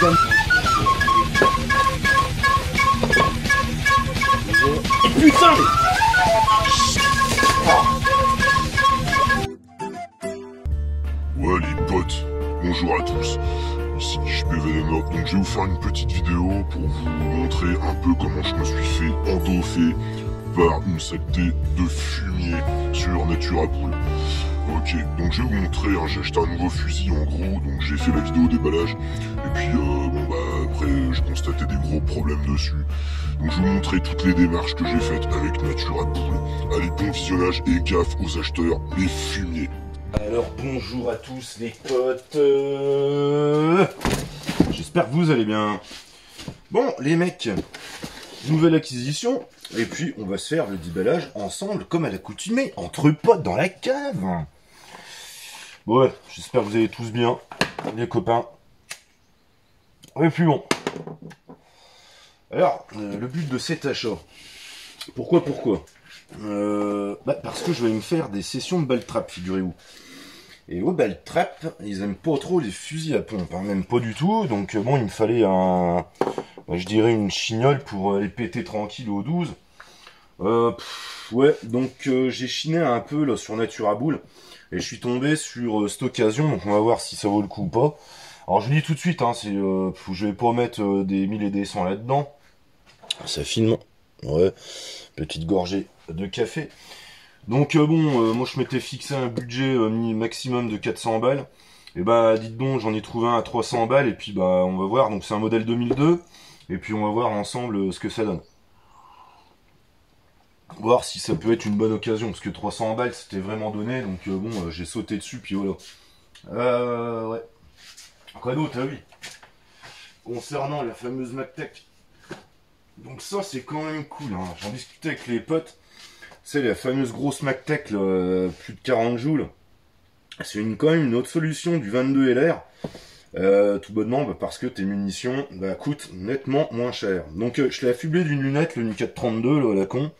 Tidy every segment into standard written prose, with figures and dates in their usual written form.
putain de... Putain mais... Ouais les potes, bonjour à tous, ici JPVenomort, donc je vais vous faire une petite vidéo pour vous montrer un peu comment je me suis fait endoffer par une saleté de fumier sur Natura Bull. Ok, donc je vais vous montrer, hein, j'ai acheté un nouveau fusil en gros, donc j'ai fait la vidéo déballage, et puis après j'ai constaté des gros problèmes dessus. Donc je vais vous montrer toutes les démarches que j'ai faites avec Natura Bull. Allez, bon visionnage et gaffe aux acheteurs, les fumiers. Alors bonjour à tous les potes, j'espère que vous allez bien. Bon les mecs, nouvelle acquisition, et puis on va se faire le déballage ensemble comme à l'accoutumée, entre potes dans la cave. Bon ouais, j'espère que vous allez tous bien, les copains. Et puis bon, alors le but de cet achat, pourquoi parce que je vais me faire des sessions de ball trap, figurez-vous. Et au ball trap, ils aiment pas trop les fusils à pompe, hein, même pas du tout. Donc bon, il me fallait je dirais une chignole pour les péter tranquille au 12. Ouais, donc j'ai chiné un peu là sur Natura Bull et je suis tombé sur cette occasion, donc on va voir si ça vaut le coup ou pas. Alors je vous dis tout de suite, hein, je vais pas mettre des 1000 et des 100 là-dedans. Ça filme, ouais, petite gorgée de café. Donc moi je m'étais fixé un budget maximum de 400 balles. Et bah dites donc, j'en ai trouvé un à 300 balles et puis bah on va voir. Donc c'est un modèle 2002 et puis on va voir ensemble ce que ça donne. Voir si ça peut être une bonne occasion parce que 300 balles c'était vraiment donné. Donc bon, j'ai sauté dessus puis voilà. Ouais. Quoi d'autre, ah oui. Concernant la fameuse MacTech. Donc ça c'est quand même cool, hein. J'en discutais avec les potes. C'est la fameuse grosse MacTech, là, plus de 40 joules. C'est quand même une autre solution du 22 LR. Tout bonnement parce que tes munitions coûtent nettement moins cher. Donc je l'ai affublé d'une lunette, le NU 432, là, la con.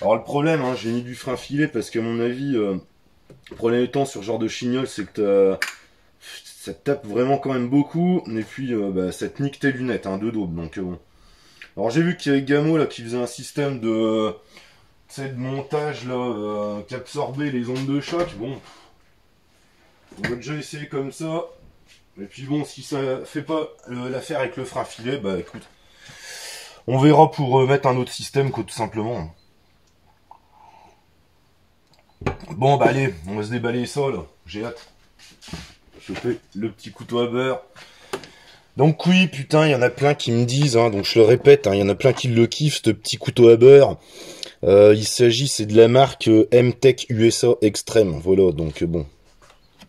Alors le problème, hein, j'ai mis du frein filet parce qu'à mon avis, le problème étant sur ce genre de chignole, c'est que ça te tape vraiment quand même beaucoup. Et puis ça te nique tes lunettes, hein, de daube. Donc bon. Alors j'ai vu qu'il y avait Gamo là qui faisait un système de montage là qui absorbait les ondes de choc. Bon, on va déjà essayer comme ça. Et puis bon, si ça fait pas l'affaire avec le frein filet, bah écoute, on verra pour mettre un autre système quoi, tout simplement. Bon bah allez, on va se déballer ça là, j'ai hâte. Je fais le petit couteau à beurre. Donc oui, putain, il y en a plein qui me disent, hein, donc je le répète, hein, il y en a plein qui le kiffent, ce petit couteau à beurre. Il s'agit, c'est de la marque M-Tech USA Extreme. Voilà, donc bon,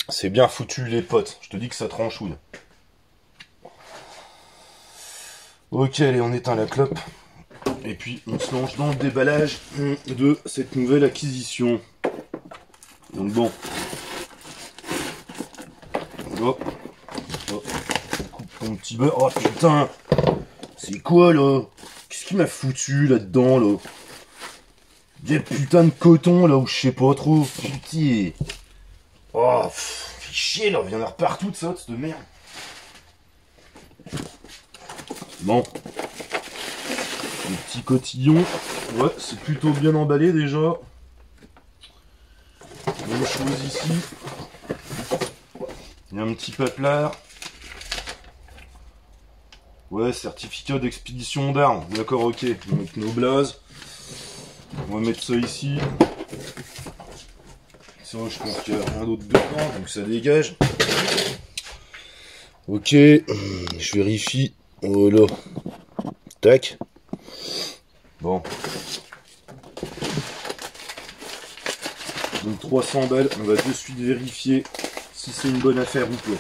c'est bien foutu les potes. Je te dis que ça tranchouille. Ok, allez, on éteint la clope. Et puis, on se lance dans le déballage de cette nouvelle acquisition. Donc bon. Hop. Hop. On coupe mon petit beurre. Oh putain. C'est quoi là? Qu'est-ce qui m'a foutu là-dedans là? Des putains de coton là où je sais pas trop. Putain. Oh, fait chier là, il y en a partout de ça, de merde. Bon. Le petit cotillon. Ouais, c'est plutôt bien emballé déjà. Même chose ici. Il y a un petit paplard. Ouais, certificat d'expédition d'armes. D'accord, ok. On va mettre nos blazes. On va mettre ça ici. Ça, je pense qu'il y a rien d'autre dedans, donc ça dégage. Ok, je vérifie. Voilà. Tac. Bon. Donc 300 balles, on va de suite vérifier si c'est une bonne affaire ou pas.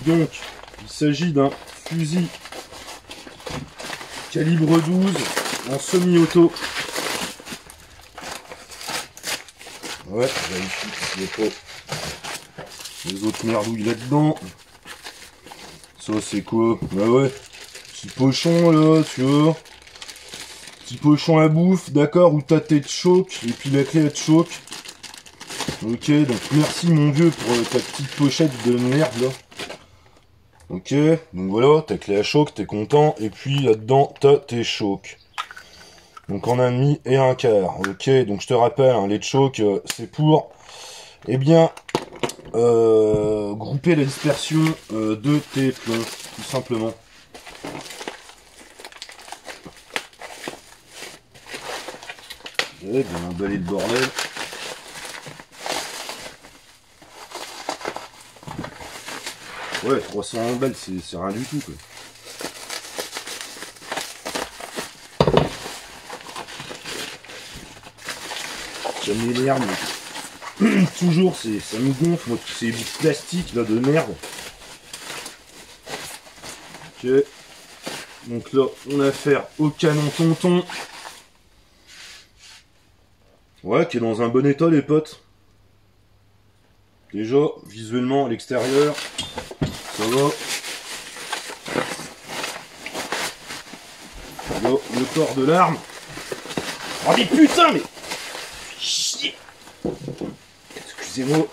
Donc, il s'agit d'un fusil calibre 12 en semi-auto. Ouais, je vérifie s'il n'y a pas les autres merdouilles là-dedans. Ça, c'est quoi? Bah ouais, petit pochon là, tu vois. Petit pochon à bouffe, d'accord, où ta tête choc, et puis la clé à te choc. Ok, donc merci mon vieux pour ta petite pochette de merde là. Ok, donc voilà, ta clé à choc, t'es content. Et puis là-dedans, t'as tes chocs. Donc en 1,5 et 1/4. Ok, donc je te rappelle, hein, les chocs, c'est pour, eh bien, grouper la dispersion de tes plombs, tout simplement. Ouais, bien emballé le bordel. Ouais, 300 balles, c'est rien du tout, quoi. Ça m'énerve, mais toujours, ça me gonfle, moi, tous ces bouts de plastique, là, de merde. Ok. Donc là, on a affaire au canon tonton. Ouais, qui est dans un bon état, les potes. Déjà, visuellement, à l'extérieur, ça va. Là, le corps de l'arme. Oh mais putain, mais... Chier. Excusez-moi.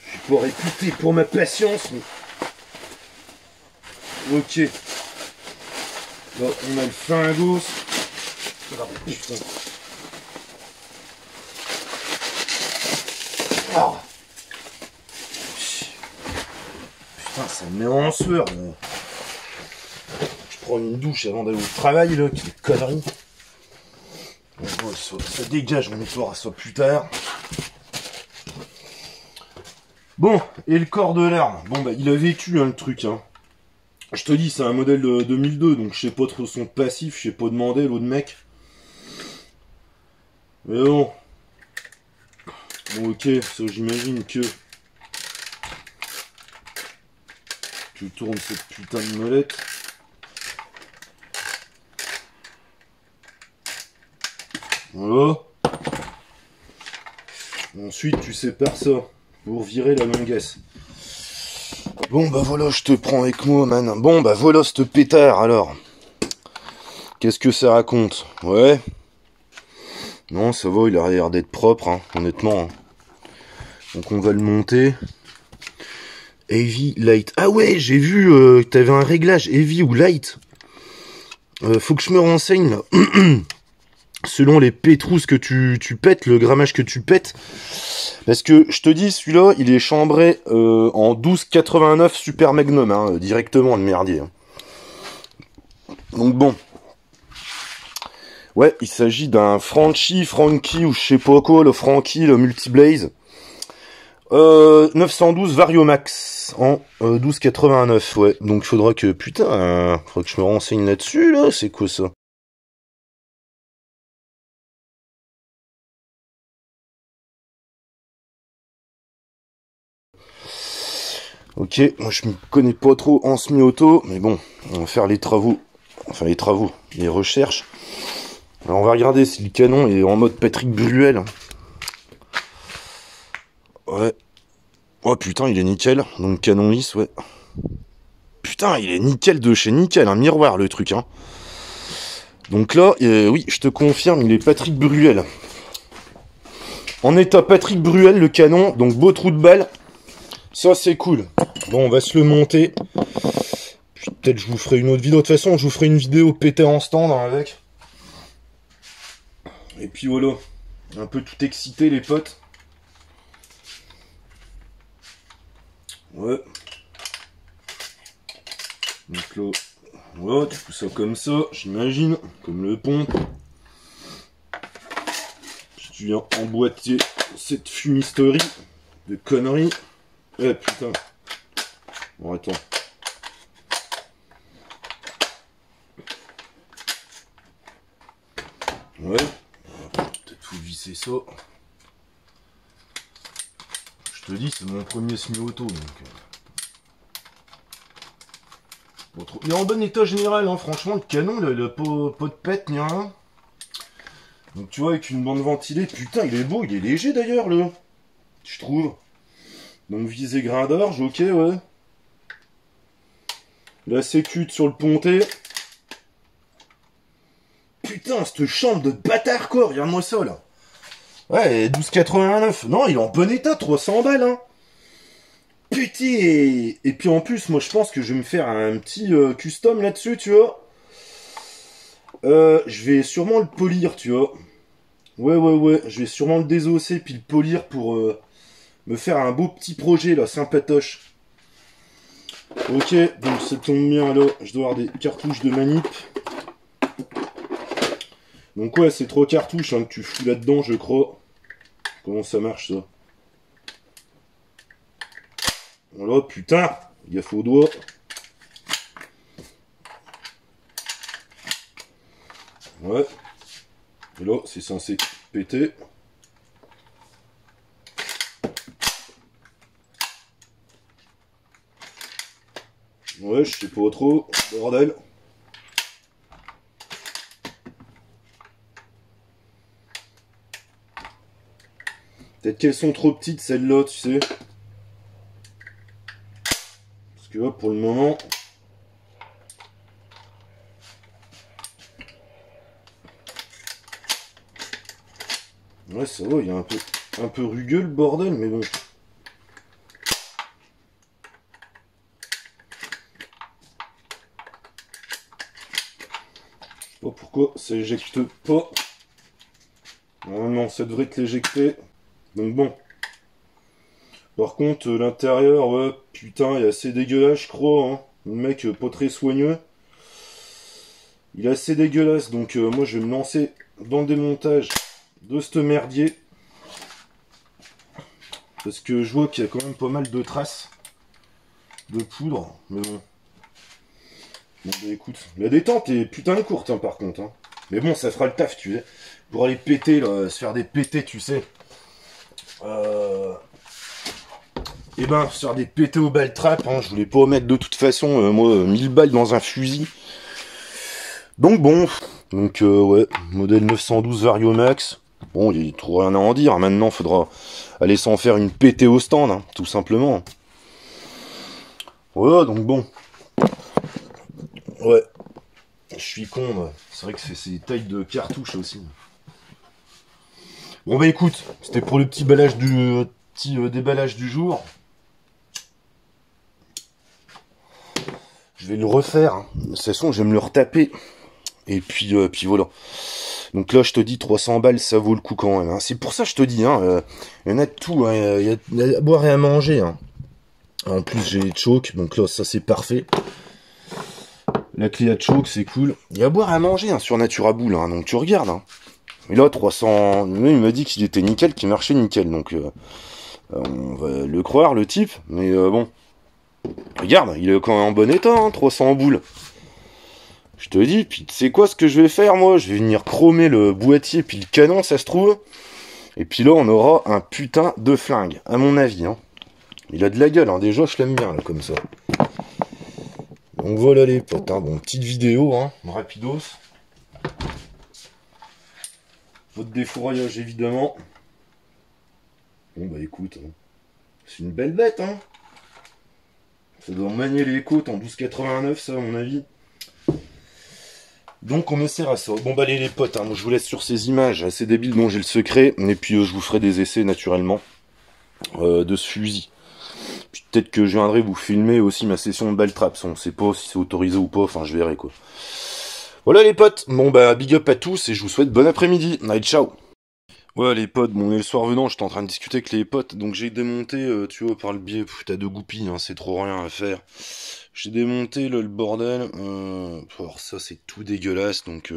Je suis pas réputé pour ma patience, mais... Ok. Là, on a le fingos. Oh, putain. Oh. Putain, ça me met en sueur. Mais... Je prends une douche avant d'aller au travail, là. Quelle connerie. Bon, ça dégage, on nettoiera ça plus tard. Bon, et le corps de l'arme. Bon, bah, il a vécu, hein, le truc, hein. Je te dis, c'est un modèle de 2002, donc je sais pas trop son passif, je sais pas demander l'autre mec. Mais bon. Bon, ok, ça j'imagine que... Tu tournes cette putain de molette. Voilà. Ensuite, tu sépares ça pour virer la longuesse. Bon, bah voilà, je te prends avec moi, man. Bon, bah voilà, ce pétard, alors. Qu'est-ce que ça raconte? Ouais. Non, ça va, il a l'air d'être propre, hein, honnêtement. Hein. Donc on va le monter. Heavy, light. Ah ouais, j'ai vu que t'avais un réglage heavy ou light. Faut que je me renseigne, là. Selon les pétrousses que tu pètes, le grammage que tu pètes. Parce que, je te dis, celui-là, il est chambré en 12,89 Super Magnum, hein, directement, le merdier. Hein. Donc bon. Ouais, il s'agit d'un Franchi ou je sais pas quoi, le Franchi, le Multiblaze. 912 Variomax en 12,89, ouais. Donc il faudra que, putain, faudra que je me renseigne là-dessus, là. C'est quoi ça? Ok, moi je me connais pas trop en semi-auto, mais bon, on va faire les travaux, les recherches. Alors on va regarder si le canon est en mode Patrick Bruel. Ouais. Oh putain, il est nickel, donc canon lisse, ouais. Putain, il est nickel de chez nickel, un miroir le truc, hein. Donc là, oui, je te confirme, il est Patrick Bruel. En état Patrick Bruel, le canon, donc beau trou de balle. Ça, c'est cool. Bon, on va se le monter. Puis peut-être je vous ferai une autre vidéo. De toute façon, je vous ferai une vidéo pété en stand hein, avec. Et puis voilà. Un peu tout excité, les potes. Ouais. Donc là, voilà, tu fous ça comme ça, j'imagine. Comme le pont. Puis tu viens emboîter cette fumisterie de conneries. Eh putain. Bon attends. Ouais. On va peut-être faut visser ça. Je te dis, c'est mon premier semi-auto donc. Bon, trop... Il est en bon état général, hein. Franchement, le canon, il a pas de pète ni rien. Donc tu vois, avec une bande ventilée, putain, il est beau, il est léger d'ailleurs, là. Je trouve. Donc visée grain d'orge, ok, ouais. La sécute sur le ponté. Putain, cette chambre de bâtard, quoi. Regarde-moi ça, là. Ouais, 12,89. Non, il est en bon état, 300 balles, hein. Putain. Et puis en plus, moi je pense que je vais me faire un petit custom là-dessus, tu vois. Je vais sûrement le polir, tu vois. Ouais. Je vais sûrement le désosser puis le polir pour me faire un beau petit projet là, sympatoche. Ok, donc ça tombe bien là. Je dois avoir des cartouches de manip. Donc ouais, c'est 3 cartouches hein, que tu fous là-dedans, je crois. Comment ça marche ça? Voilà, putain, gaffe aux doigts. Ouais. Et là, c'est censé péter. Ouais, je sais pas trop. Bordel. Peut-être qu'elles sont trop petites, celles-là, tu sais. Parce que là, pour le moment... Ouais, ça va, il y a un peu rugueux le bordel, mais bon. Je sais pas pourquoi ça éjecte pas. Normalement, ça devrait te l'éjecter. Donc bon. Par contre, l'intérieur, ouais, putain, il est assez dégueulasse, je crois. Hein. Le mec, pas très soigneux. Il est assez dégueulasse, donc moi, je vais me lancer dans le démontage de ce merdier. Parce que je vois qu'il y a quand même pas mal de traces de poudre. Mais bon. Bon, bah écoute, la détente est putain courte, hein, par contre. Hein. Mais bon, ça fera le taf, tu sais. Pour aller péter, là, se faire des pétés, tu sais. Et ben, se faire des pétés au ball trap, hein, je voulais pas mettre de toute façon, moi, 1000 balles dans un fusil. Donc bon, donc ouais, modèle 912 Variomax. Bon, il y a trop rien à en dire. Maintenant, faudra aller s'en faire une pétée au stand, hein, tout simplement. Ouais, donc bon. Ouais. Je suis con, moi. C'est vrai que c'est des tailles de cartouches aussi. Bon bah écoute, c'était pour le petit déballage du jour. Je vais le refaire. Hein. De toute façon, je vais me le retaper. Et puis voilà. Donc là, je te dis, 300 balles, ça vaut le coup quand même. Hein. C'est pour ça que je te dis, hein, il y en a de tout. Hein, il y a à boire et à manger. Hein. En plus, j'ai les chokes, donc là, ça c'est parfait. La clé à choke, c'est cool. Il y a à boire et à manger hein, sur Naturaboule, hein, donc tu regardes. Hein. Et là, 300... Il m'a dit qu'il était nickel, qu'il marchait nickel, donc on va le croire, le type. Mais bon, regarde, il est quand même en bon état, hein, 300 boules. Je te dis, puis tu sais quoi ce que je vais faire, moi? Je vais venir chromer le boîtier, puis le canon, ça se trouve. Et puis là, on aura un putain de flingue, à mon avis. Hein. Il a de la gueule, hein. Déjà, je l'aime bien, là, comme ça. Donc voilà les potes, hein. Bon, petite vidéo, hein, rapidos. Votre défouraillage, évidemment. Bon, bah écoute, hein. C'est une belle bête, hein. Ça doit manier les côtes en 12,89, ça, à mon avis. Donc on essaiera ça. Bon bah les potes, hein, moi je vous laisse sur ces images assez débiles dont j'ai le secret. Et puis je vous ferai des essais naturellement de ce fusil. Peut-être que je viendrai vous filmer aussi ma session de ball traps. On sait pas si c'est autorisé ou pas, enfin je verrai quoi. Voilà les potes, bon bah big up à tous et je vous souhaite bon après-midi. Allez ciao. Ouais les potes, bon et le soir venant j'étais en train de discuter avec les potes. Donc j'ai démonté, tu vois par le biais, t'as deux goupilles, hein, c'est trop rien à faire. J'ai démonté là, le bordel. Alors ça c'est tout dégueulasse donc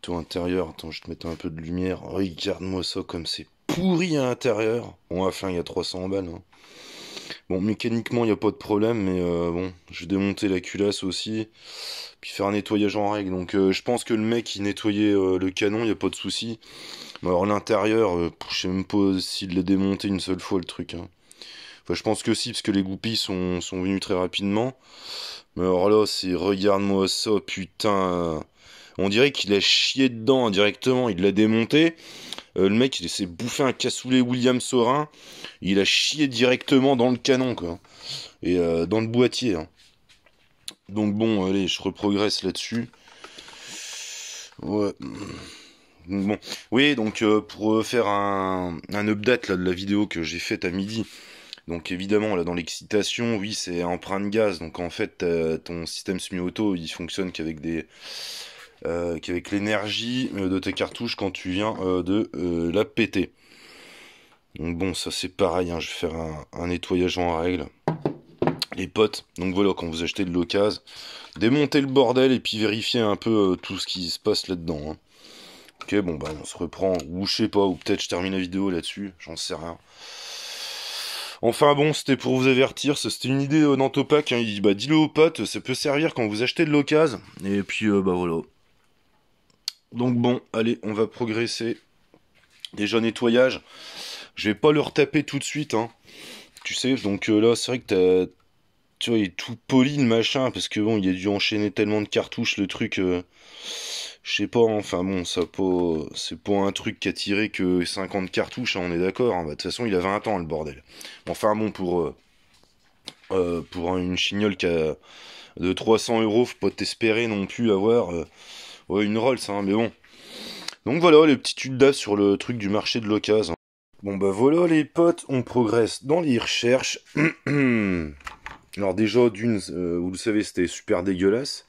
tout intérieur. Attends, je vais te mettre un peu de lumière. Regarde-moi ça comme c'est pourri à l'intérieur. Bon, enfin il y a 300 balles. Hein. Bon, mécaniquement il n'y a pas de problème, mais bon, je vais démonter la culasse aussi, puis faire un nettoyage en règle. Donc je pense que le mec il nettoyait le canon, il n'y a pas de souci. Mais alors l'intérieur, je sais même pas s'il l'a démonté une seule fois le truc. Hein. Enfin, je pense que si, parce que les goupilles sont venus très rapidement. Mais alors là, c'est... Regarde-moi ça, putain. On dirait qu'il a chié dedans directement. Il l'a démonté. Le mec, il s'est bouffé un cassoulet William Sorin. Il a chié directement dans le canon, quoi. Et dans le boîtier. Hein. Donc bon, allez, je reprogresse là-dessus. Ouais. Bon, oui, donc pour faire un update là, de la vidéo que j'ai faite à midi, donc évidemment là dans l'excitation, oui c'est emprunt de gaz, donc en fait ton système semi-auto il fonctionne qu'avec l'énergie de tes cartouches quand tu viens de la péter. Donc bon ça c'est pareil, hein, je vais faire un nettoyage en règle. Les potes, donc voilà, quand vous achetez de l'occasion, démontez le bordel et puis vérifiez un peu tout ce qui se passe là-dedans. Hein. Ok, bon bah on se reprend, ou je sais pas, ou peut-être je termine la vidéo là-dessus, j'en sais rien. Enfin bon, c'était pour vous avertir, c'était une idée d'Antopac, hein. Il dit bah dis-le aux potes, ça peut servir quand vous achetez de l'occasion. Et puis bah voilà. Donc bon, allez, on va progresser. Déjà nettoyage. Je vais pas le retaper tout de suite, hein. Tu sais, donc là c'est vrai que tu vois, il est tout poli le machin, parce que bon, il a dû enchaîner tellement de cartouches, le truc, je sais pas, enfin bon, c'est pas un truc qui a tiré que 50 cartouches, hein, on est d'accord, hein. Bah, de toute façon, il a 20 ans, le bordel. Enfin bon, pour une chignole de 300 €, faut pas t'espérer non plus avoir ouais, une Rolls, hein, mais bon. Donc voilà, les petites tudes d'as sur le truc du marché de l'occasion. Bon bah voilà les potes, on progresse dans les recherches. Alors déjà, d'une, vous le savez, c'était super dégueulasse.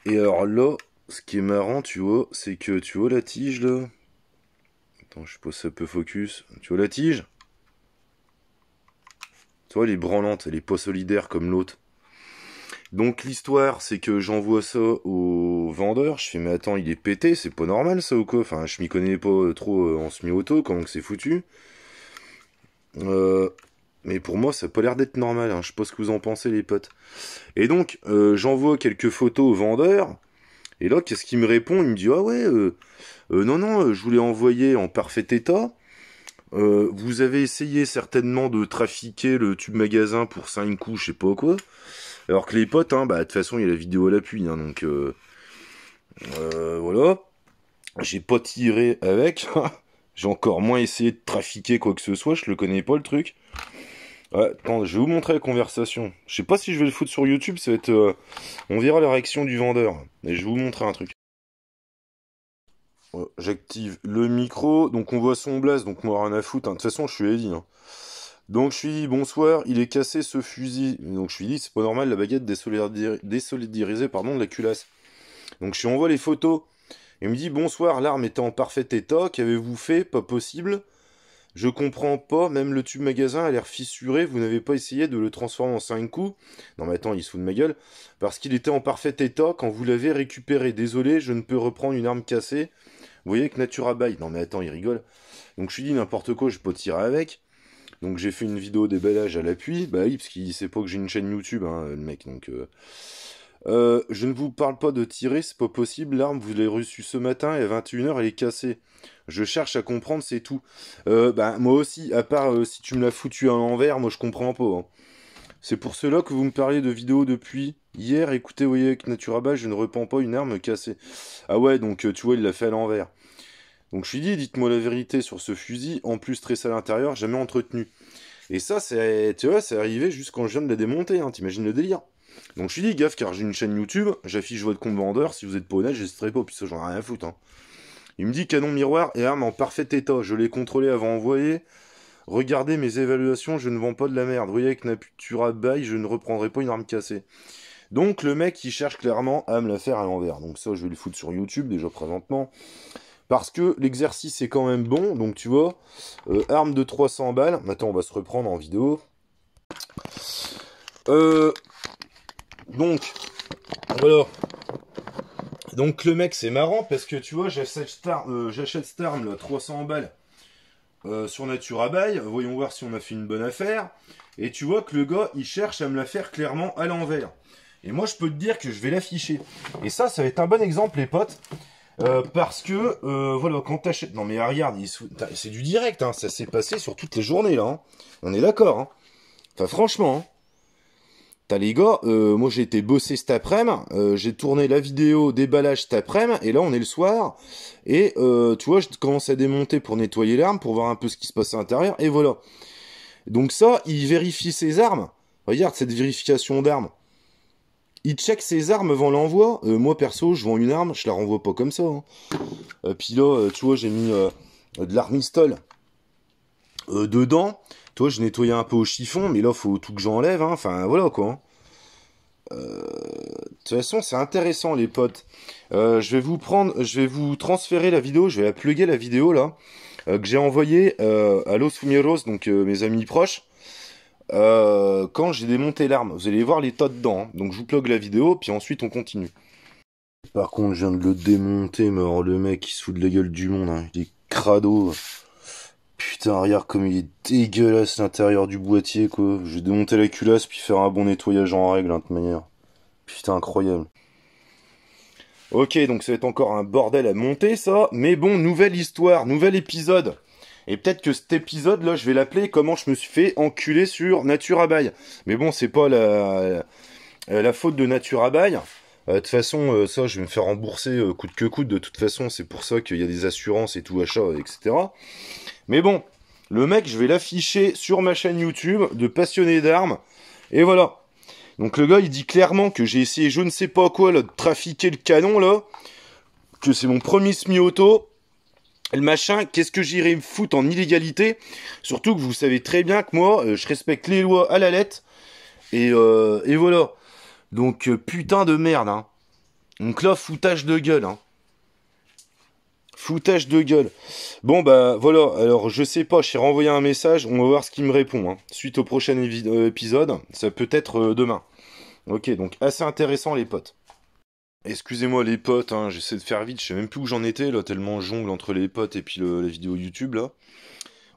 Et alors là, ce qui est marrant, tu vois, c'est que, tu vois la tige, là. Attends, je sais pas si ça peut focus. Tu vois la tige? Tu vois, elle est branlante, elle est pas solidaire comme l'autre. Donc l'histoire, c'est que j'envoie ça au vendeur. Je fais, mais attends, il est pété, c'est pas normal ça ou quoi? Enfin, je m'y connais pas trop en semi-auto, comment que c'est foutu. Mais pour moi, ça n'a pas l'air d'être normal, hein. Je sais pas ce que vous en pensez, les potes. Et donc, j'envoie quelques photos au vendeur. Et là, qu'est-ce qu'il me répond? Il me dit, ah ouais, non, non, je vous l'ai envoyé en parfait état. Vous avez essayé certainement de trafiquer le tube magasin pour 5 coups, je sais pas quoi. Alors que les potes, hein, bah, de toute façon, il y a la vidéo à l'appui, hein, donc voilà. J'ai pas tiré avec. J'ai encore moins essayé de trafiquer quoi que ce soit, je le connais pas le truc. Ouais, attends, je vais vous montrer la conversation. Je sais pas si je vais le foutre sur YouTube, ça va être... on verra la réaction du vendeur. Et je vais vous montrer un truc. Ouais, j'active le micro, donc on voit son blaze, donc moi rien à foutre, hein. De toute façon je suis Eddie, hein. Donc je lui dis, bonsoir, il est cassé ce fusil. Donc je lui dis, c'est pas normal, la baguette désolidarisée, pardon, de la culasse. Donc je lui envoie les photos. Il me dit, bonsoir, l'arme était en parfait état, qu'avez-vous fait? Pas possible. Je comprends pas, même le tube magasin a l'air fissuré, vous n'avez pas essayé de le transformer en 5 coups? Non mais attends, il se fout de ma gueule. Parce qu'il était en parfait état quand vous l'avez récupéré. Désolé, je ne peux reprendre une arme cassée. Vous voyez que Natura baille. Non mais attends, il rigole. Donc je lui dis n'importe quoi, je peux tirer avec. Donc j'ai fait une vidéo déballage à l'appui. Bah oui, parce qu'il sait pas que j'ai une chaîne YouTube, hein, le mec. Donc je ne vous parle pas de tirer, c'est pas possible. L'arme, vous l'avez reçue ce matin et à 21 h, elle est cassée. Je cherche à comprendre, c'est tout. Bah, moi aussi, à part si tu me l'as foutu à l'envers, moi je comprends pas, hein. C'est pour cela que vous me parliez de vidéos depuis hier. Écoutez, vous voyez, avec Naturaba, je ne repens pas une arme cassée. Ah ouais, donc tu vois, il l'a fait à l'envers. Donc je lui dis, dites-moi la vérité sur ce fusil, en plus stressé à l'intérieur, jamais entretenu. Et ça, tu vois, c'est arrivé juste quand je viens de la démonter, hein, t'imagines le délire. Donc je lui dis, gaffe, car j'ai une chaîne YouTube, j'affiche votre compte vendeur, si vous êtes pas honnête, j'hésiterai pas, puis ça j'en ai rien à foutre, hein. Il me dit, canon miroir et arme en parfait état, je l'ai contrôlé avant d'envoyer. Regardez mes évaluations, je ne vends pas de la merde. Vous voyez, avec Natura Bail, je ne reprendrai pas une arme cassée. Donc le mec, il cherche clairement à me la faire à l'envers. Donc ça, je vais le foutre sur YouTube, déjà présentement. Parce que l'exercice est quand même bon, donc tu vois, arme de 300 balles. Attends, on va se reprendre en vidéo. Donc, voilà. Donc le mec, c'est marrant parce que tu vois, j'achète cette arme là, 300 balles sur Natura Bail. Voyons voir si on a fait une bonne affaire. Et tu vois que le gars, il cherche à me la faire clairement à l'envers. Et moi, je peux te dire que je vais l'afficher. Et ça va être un bon exemple, les potes. Parce que, voilà, quand t'achètes... Non mais regarde, c'est du direct, hein. Ça s'est passé sur toutes les journées, là, hein. On est d'accord, hein. Enfin, franchement, hein. T'as les gars, moi j'ai été bosser cet après-midi, j'ai tourné la vidéo déballage cet après-midi, et là on est le soir, et tu vois, je commence à démonter pour nettoyer l'arme, pour voir un peu ce qui se passe à l'intérieur, et voilà. Donc ça, il vérifie ses armes. Regarde cette vérification d'armes. il check ses armes avant l'envoi. Moi, perso, je vends une arme, je la renvoie pas comme ça. Hein. Puis là, tu vois, j'ai mis de l'armistol dedans. Toi, je nettoyais un peu au chiffon, mais là, faut tout que j'enlève. Hein. Enfin, voilà, quoi. Hein. De toute façon, c'est intéressant, les potes. Je vais vous transférer la vidéo, je vais la plugger, la vidéo, là, que j'ai envoyée à Los Fumeros, donc mes amis proches, quand j'ai démonté l'arme. Vous allez voir l'état dedans. Hein. Donc, je vous plug la vidéo, puis ensuite, on continue. Par contre, je viens de le démonter, mais alors, le mec, il se fout de la gueule du monde. Hein. Il est crado. Putain, regarde comme il est dégueulasse l'intérieur du boîtier, quoi. Je vais démonter la culasse, puis faire un bon nettoyage en règle, hein, de toute manière. Putain, incroyable. Ok, donc ça va être encore un bordel à monter, ça. Mais bon, nouvelle histoire, nouvel épisode. Et peut-être que cet épisode-là, je vais l'appeler « Comment je me suis fait enculer sur Naturabail ». Mais bon, c'est pas la faute de Naturabail. De toute façon, ça, je vais me faire rembourser coûte que coûte. De toute façon, c'est pour ça qu'il y a des assurances et tout, achat, etc. Mais bon, le mec, je vais l'afficher sur ma chaîne YouTube de passionné d'armes. Et voilà. Donc le gars, il dit clairement que j'ai essayé je ne sais pas quoi, là, de trafiquer le canon, là. Que c'est mon premier semi-auto. Le machin, qu'est-ce que j'irai me foutre en illégalité? Surtout que vous savez très bien que moi, je respecte les lois à la lettre. Et voilà. Donc, putain de merde, hein. Donc là, foutage de gueule, hein. Foutage de gueule. Bon, bah, voilà. Alors, je sais pas, j'ai renvoyé un message. On va voir ce qu'il me répond, hein. Suite au prochain épisode. Ça peut être demain. Ok, donc, assez intéressant, les potes. Excusez-moi, les potes, hein. J'essaie de faire vite. Je sais même plus où j'en étais, là, tellement je jongle entre les potes et puis la vidéo YouTube, là.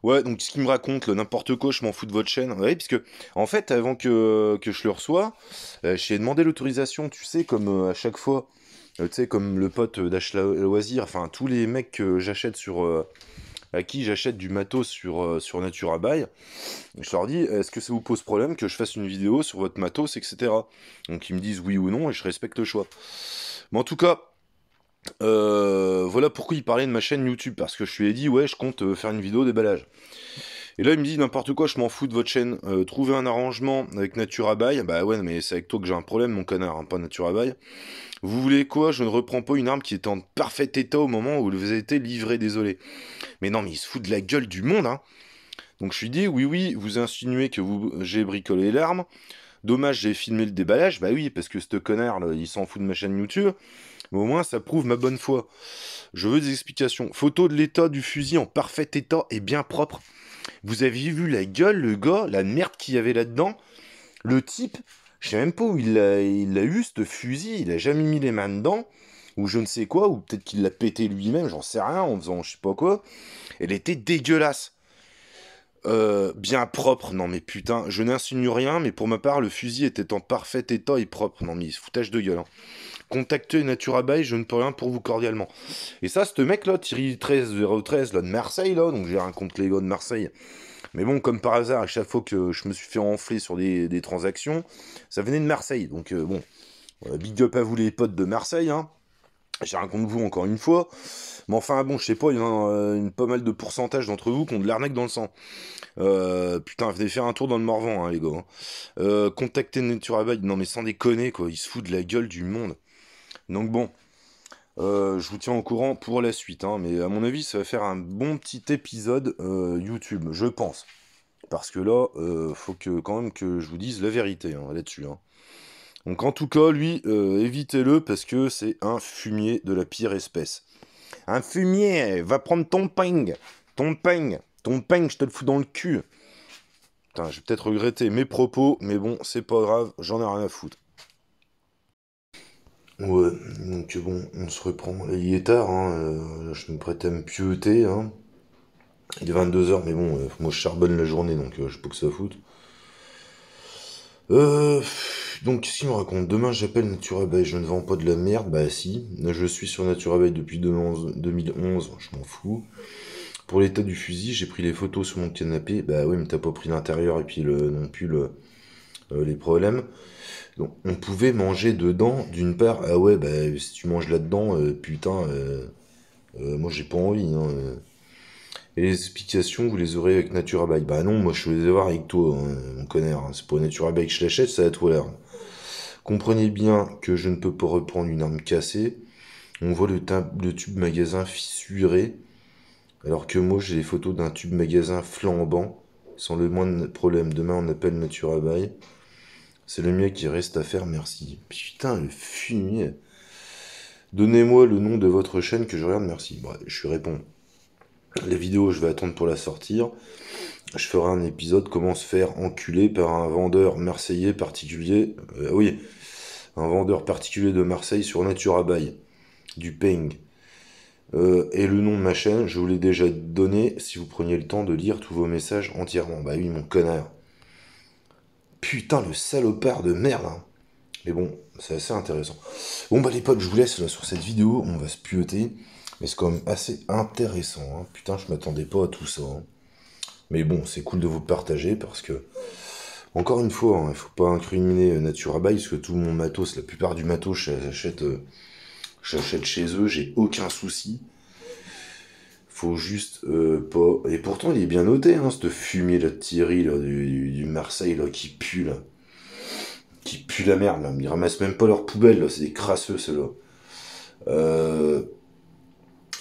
Ouais, donc ce qu'il me raconte, n'importe quoi, je m'en fous de votre chaîne. Ouais, puisque, en fait, avant que je le reçois, j'ai demandé l'autorisation, tu sais, comme à chaque fois, tu sais, comme le pote d'Achat Loisir, enfin, tous les mecs que j'achète à qui j'achète du matos sur Naturabail, je leur dis, est-ce que ça vous pose problème que je fasse une vidéo sur votre matos, etc. Donc ils me disent oui ou non, et je respecte le choix. Mais en tout cas, voilà pourquoi il parlait de ma chaîne YouTube, parce que je lui ai dit, ouais, je compte faire une vidéo déballage. Et là, il me dit, n'importe quoi, je m'en fous de votre chaîne, trouvez un arrangement avec Naturabail. Bah ouais, mais c'est avec toi que j'ai un problème, mon connard, hein, pas Naturabail. Vous voulez quoi? Je ne reprends pas une arme qui est en parfait état au moment où vous avez été livré, désolé. Mais non, mais il se fout de la gueule du monde, hein. Donc je lui dis, oui, vous insinuez que j'ai bricolé l'arme. Dommage, j'ai filmé le déballage. Bah oui, parce que ce connard, là, il s'en fout de ma chaîne YouTube. Mais au moins, ça prouve ma bonne foi. Je veux des explications. Photo de l'état du fusil en parfait état et bien propre. Vous avez vu la gueule, le gars, la merde qu'il y avait là-dedans? Le type, je sais même pas où il a eu, ce fusil. Il a jamais mis les mains dedans. Ou je ne sais quoi. Ou peut-être qu'il l'a pété lui-même, j'en sais rien, en faisant je sais pas quoi. Elle était dégueulasse. Bien propre, non mais putain, je n'insinue rien, mais pour ma part, le fusil était en parfait état et propre. Non mais foutage de gueule, hein. Contactez Naturabail, je ne peux rien pour vous cordialement. Et ça, ce mec-là, Thierry 13 là, de Marseille, là, donc j'ai rien contre les gars de Marseille. Mais bon, comme par hasard, à chaque fois que je me suis fait enfler sur des transactions, ça venait de Marseille. Donc bon, big up à vous les potes de Marseille, hein. J'ai rien contre vous encore une fois. Mais enfin, bon, je sais pas, il y en a pas mal de pourcentage d'entre vous qui ont de l'arnaque dans le sang. Putain, venez faire un tour dans le Morvan, hein, les gars. Contactez Naturabail, non mais sans déconner, quoi, il se fout de la gueule du monde. Donc bon, je vous tiens au courant pour la suite, hein, mais à mon avis, ça va faire un bon petit épisode YouTube, je pense. Parce que là, faut quand même que je vous dise la vérité, hein, là-dessus, hein. Donc en tout cas, lui, évitez-le parce que c'est un fumier de la pire espèce. Un fumier, va prendre ton peigne, je te le fous dans le cul. Putain, je vais peut-être regretter mes propos, mais bon, c'est pas grave, j'en ai rien à foutre. Ouais, donc bon, on se reprend. Il est tard, hein, je me prête à me pieuter, hein. Il est 22h, mais bon, moi je charbonne la journée, donc je sais pas que ça foute. Donc, qu'est-ce qu'il me raconte? Demain, j'appelle Naturabail, je ne vends pas de la merde. Bah si, je suis sur Naturabail depuis 2011, je m'en fous. Pour l'état du fusil, j'ai pris les photos sur mon canapé. Bah oui, mais t'as pas pris l'intérieur et puis non plus les problèmes. Donc, on pouvait manger dedans, d'une part. Ah ouais, bah si tu manges là-dedans, putain, moi j'ai pas envie, hein. Et les explications, vous les aurez avec Naturabail. Bah non, moi je vais les avoir avec toi, hein, mon connard. C'est pas Naturabail que je l'achète, c'est à toi là. Comprenez bien que je ne peux pas reprendre une arme cassée. On voit le tube magasin fissuré, alors que moi j'ai les photos d'un tube magasin flambant, sans le moindre problème. Demain on appelle Naturabuy. C'est le mieux qui reste à faire, merci. Putain, le fumier. Donnez-moi le nom de votre chaîne que je regarde, merci. Bon, je lui réponds. La vidéo, je vais attendre pour la sortir. Je ferai un épisode comment se faire enculer par un vendeur marseillais particulier. Oui, un vendeur particulier de Marseille sur Naturabuy. Du peng. Et le nom de ma chaîne, je vous l'ai déjà donné si vous preniez le temps de lire tous vos messages entièrement. Bah oui, mon connard. Putain, le salopard de merde, hein. Mais bon, c'est assez intéressant. Bon, bah les potes, je vous laisse là sur cette vidéo. On va se pieuter. Mais c'est quand même assez intéressant, hein. Putain, je m'attendais pas à tout ça, hein. Mais bon, c'est cool de vous partager parce que, encore une fois, hein, il faut pas incriminer Naturabuy parce que tout mon matos, la plupart du matos, j'achète chez eux, j'ai aucun souci. Faut juste pas... Et pourtant, il est bien noté, hein, ce fumier là, de Thierry, là, du Marseille, là, qui pue, là. Qui pue la merde, là. Ils ramassent même pas leur poubelle, là. C'est des crasseux, ceux-là.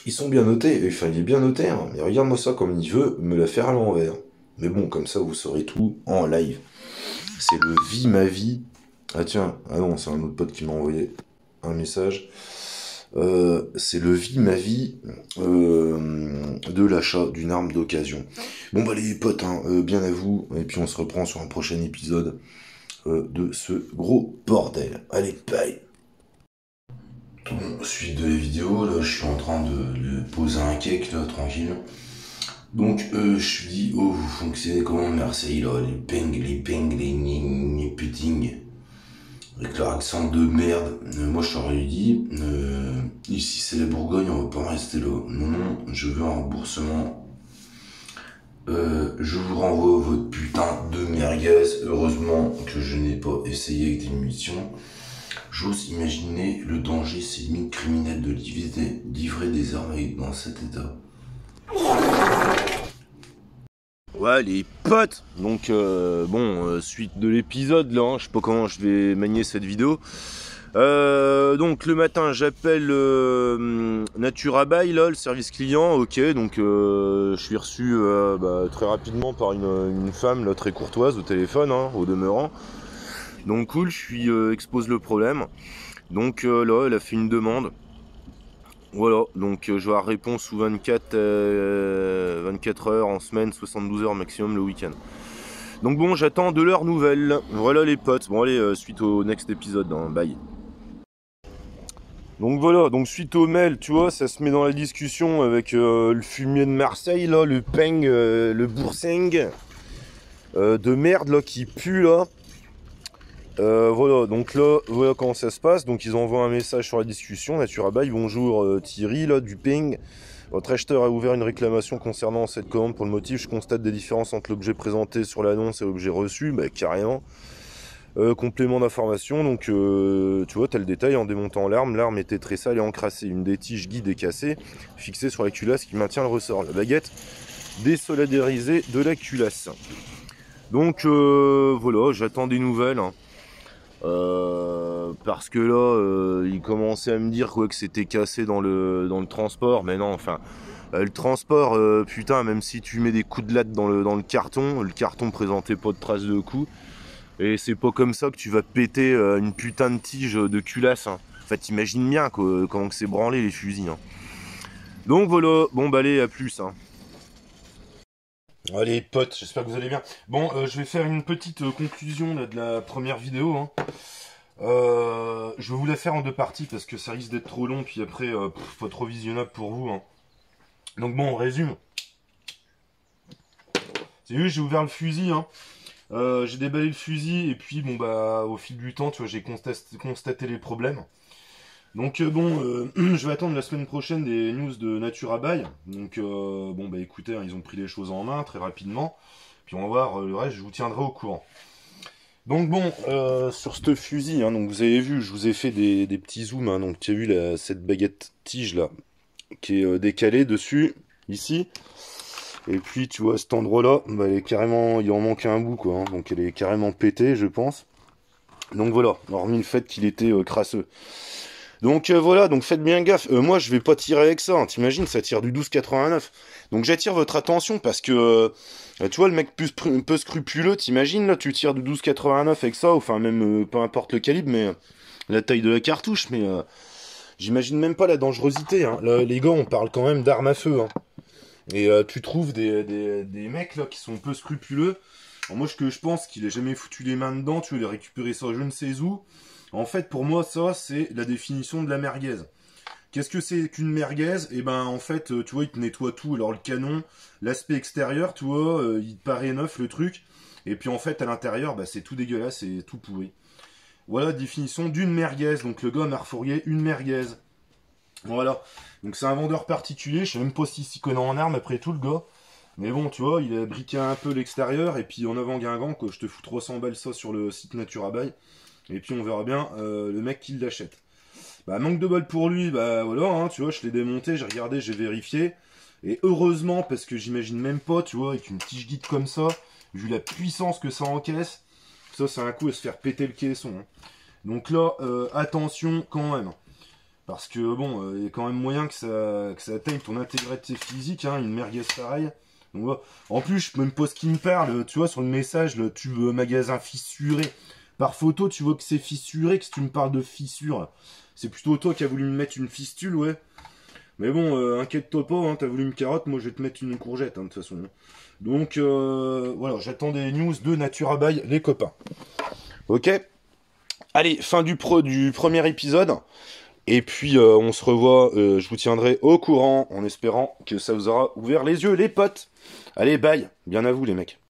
Ils sont bien notés. Enfin, il est bien noté, hein. Mais regarde-moi ça comme il veut me la faire à l'envers. Mais bon, comme ça, vous saurez tout en live. C'est le vie ma vie. Ah tiens, ah non, c'est un autre pote qui m'a envoyé un message. C'est le vie ma vie de l'achat d'une arme d'occasion. Bon bah les potes, hein, bien à vous, et puis on se reprend sur un prochain épisode de ce gros bordel. Allez, bye. Bon, suite de la vidéo, là je suis en train de poser un cake là, tranquille. Donc je suis dit, oh vous fonctionnez comment Marseille là, les peng, les putting. Avec leur accent de merde, moi je t'aurais dit, ici c'est la Bourgogne, on va pas rester là. Non, je veux un remboursement. Je vous renvoie votre putain de merguez. Heureusement que je n'ai pas essayé avec des munitions. J'ose imaginer le danger, c'est limite criminel de livrer des armes dans cet état. Ouais les potes, donc suite de l'épisode là, hein, je sais pas comment je vais manier cette vidéo. Donc le matin j'appelle Naturabuy là, le service client, ok, donc je suis reçu très rapidement par une femme là, très courtoise au téléphone, hein, au demeurant. Donc cool, je expose le problème. Donc là elle a fait une demande. Voilà, donc je vais avoir réponse sous 24 heures en semaine, 72 heures maximum le week-end. Donc bon, j'attends de leurs nouvelles. Voilà les potes. Bon allez, suite au next épisode, hein, bye. Donc voilà, donc suite au mail, tu vois, ça se met dans la discussion avec le fumier de Marseille, là, le peng, le boursing de merde, là, qui pue, là. Voilà, donc là, voilà comment ça se passe. Donc ils envoient un message sur la discussion. Naturabuy, bonjour Thierry, là, du ping. Votre acheteur a ouvert une réclamation concernant cette commande pour le motif. Je constate des différences entre l'objet présenté sur l'annonce et l'objet reçu. Bah, carrément. Complément d'information, donc tu vois, tu as le détail en démontant l'arme. L'arme était très sale et encrassée. Une des tiges guide est cassée, fixée sur la culasse qui maintient le ressort. La baguette désolidarisée de la culasse. Donc voilà, j'attends des nouvelles. Hein. Parce que là il commençait à me dire quoi, que c'était cassé dans le transport, mais non, enfin le transport, putain, même si tu mets des coups de latte dans le carton présentait pas de traces de coups, et c'est pas comme ça que tu vas péter une putain de tige de culasse, hein. En fait, t'imagines bien comment que c'est branlé les fusils, hein. Donc voilà, bon bah allez, à plus, hein. Allez potes, j'espère que vous allez bien. Bon, je vais faire une petite conclusion là, de la première vidéo, hein. Je vais vous la faire en deux parties parce que ça risque d'être trop long, puis après pas trop visionnable pour vous, hein. Donc bon, on résume. C'est vu, j'ai ouvert le fusil, hein. J'ai déballé le fusil et puis bon bah au fil du temps, tu vois, j'ai constaté les problèmes. Donc je vais attendre la semaine prochaine des news de Naturabuy. Donc bon bah écoutez, hein, ils ont pris les choses en main très rapidement. Puis on va voir le reste, je vous tiendrai au courant. Donc bon, sur ce fusil, hein, donc vous avez vu, je vous ai fait des petits zooms. Hein, donc tu as vu cette baguette tige là, qui est décalée dessus, ici. Et puis tu vois cet endroit là, bah, elle est carrément, il en manque un bout quoi. Hein, donc elle est carrément pétée, je pense. Donc voilà, hormis le fait qu'il était crasseux. Donc voilà, donc faites bien gaffe. Moi, je vais pas tirer avec ça. Hein. T'imagines, ça tire du 12,89. Donc j'attire votre attention parce que, tu vois, le mec un peu scrupuleux, t'imagines, là, tu tires du 12,89 avec ça, enfin même, peu importe le calibre, mais la taille de la cartouche, mais j'imagine même pas la dangerosité. Hein. Là, les gars, on parle quand même d'armes à feu. Hein. Et tu trouves des mecs là qui sont un peu scrupuleux. Alors moi, ce que je pense qu'il a jamais foutu les mains dedans, tu veux les récupérer ça je ne sais où. En fait, pour moi, ça, c'est la définition de la merguez. Qu'est-ce que c'est qu'une merguez? Et ben, en fait, tu vois, il te nettoie tout. Alors, le canon, l'aspect extérieur, tu vois, il te paraît neuf, le truc. Et puis, en fait, à l'intérieur, bah, c'est tout dégueulasse, c'est tout pourri. Voilà la définition d'une merguez. Donc, le gars m'a refourgué une merguez. Voilà. Donc, c'est un vendeur particulier. Je sais même pas s'il s'y connaît en armes, après tout, le gars. Mais bon, tu vois, il a briqué un peu l'extérieur. Et puis, en avant Guingamp, quoi, je te fous 300 balles ça sur le site Naturabail. Et puis on verra bien le mec qui l'achète. Bah manque de bol pour lui, bah voilà, hein, tu vois, je l'ai démonté, j'ai regardé, j'ai vérifié. Et heureusement, parce que j'imagine même pas, tu vois, avec une tige guide comme ça, vu la puissance que ça encaisse, ça c'est un coup à se faire péter le caisson. Hein. Donc là, attention quand même. Parce que bon, il y a quand même moyen que ça atteigne ton intégrité physique, hein, une merguez pareille. Donc, voilà. En plus, je sais même pas ce qui me parle, tu vois, sur le message, le tube magasin fissuré. Par photo, tu vois que c'est fissuré, que si tu me parles de fissure, c'est plutôt toi qui as voulu me mettre une fistule, ouais. Mais bon, inquiète-toi pas, hein, t'as voulu une carotte, moi je vais te mettre une courgette, hein, de toute façon. Donc, voilà, j'attends des news de Naturabail, les copains. Ok. Allez, fin du premier épisode. Et puis, on se revoit, je vous tiendrai au courant, en espérant que ça vous aura ouvert les yeux, les potes. Allez, bye. Bien à vous, les mecs.